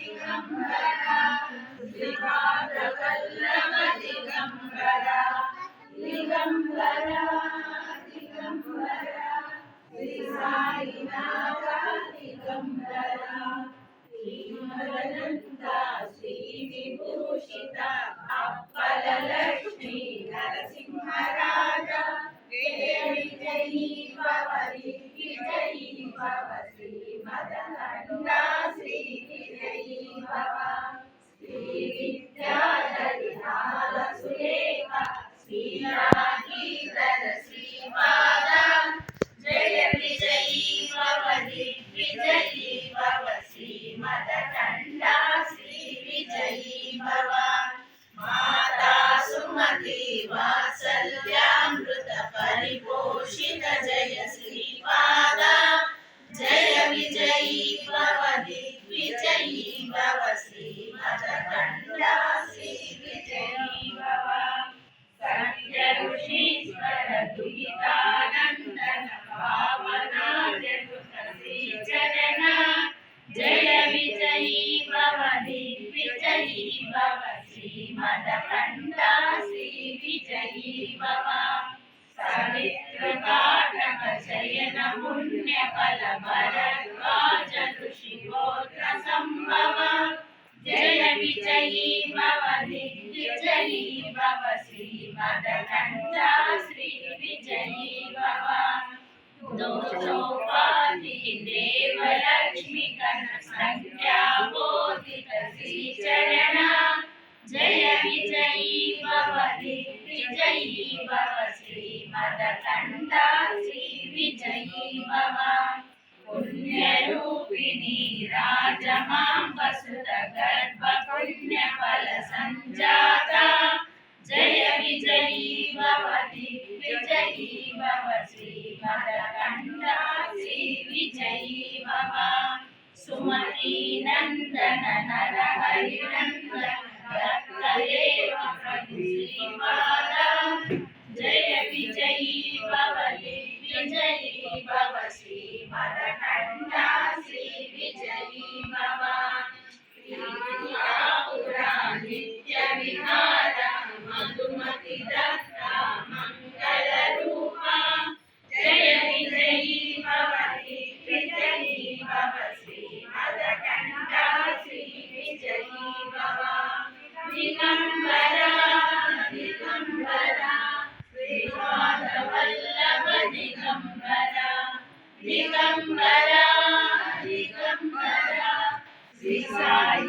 दिगंबरा श्रीपादवल्लभ दिगंबरा दिगंबरा दिगंबरा श्री साईनाथ दिगंबरा श्रीमदनंद श्री विभूषित अप्पल लक्ष्मी नरसिंहराज जय विजयी भव दिग्विजयी भव श्रीमदनंद श्री विजयी भव श्री विद्याधरी लाल सुरेख श्रीराधीधर श्रीपाद जय विजयी भव दिग्विजयी भव श्रीमदनंद श्री विजयी भव माता सुमति वात्सल्यामृत परिपोषित जय श्रीपाद जय विजयी भव दिग्विजयी भव श्रीमदनंद श्री विजयी भव सत्य ऋषीश्वर दुहितानंदन भावना जगत श्रीचरण जय विजयी भव दिग्विजयी भव श्रीमदनंद श्री विजयी भव सवित्र काटक शयन पुण्य फल भरद्वाज ऋषिगोत्र संभव जय विजयी भव दिग्विजयी भव श्रीमदनंद श्री विजयी भव दोषोपाधि देव लक्ष्मी कन संख्या बोधित श्रीचरण जय विजयी भव दिग्विजयी भव श्रीमदनंद श्री विजयी भव पुण्यरूपिणी राजमांब सुत गर्भ पुण्य फल संजाता जय विजयी भव दिग्विजयी भव श्रीमदनंद श्री विजयी भव सुमती नंदन नर हरि नंदन श्रीपाद जय विजयी भव दिग्विजयी भव श्रीमदनंद श्री विजयी भव त्रिपुरा नित्य विहार मधुमति दत्त मंगल रूप जय विजयी भव दिग्विजयी भव श्रीमदनंद श्री विजयी भव दिगंबरा दिगंबरा श्रीपादवल्लभ दिगंबरा दिगंबरा दिगंबरा श्री साई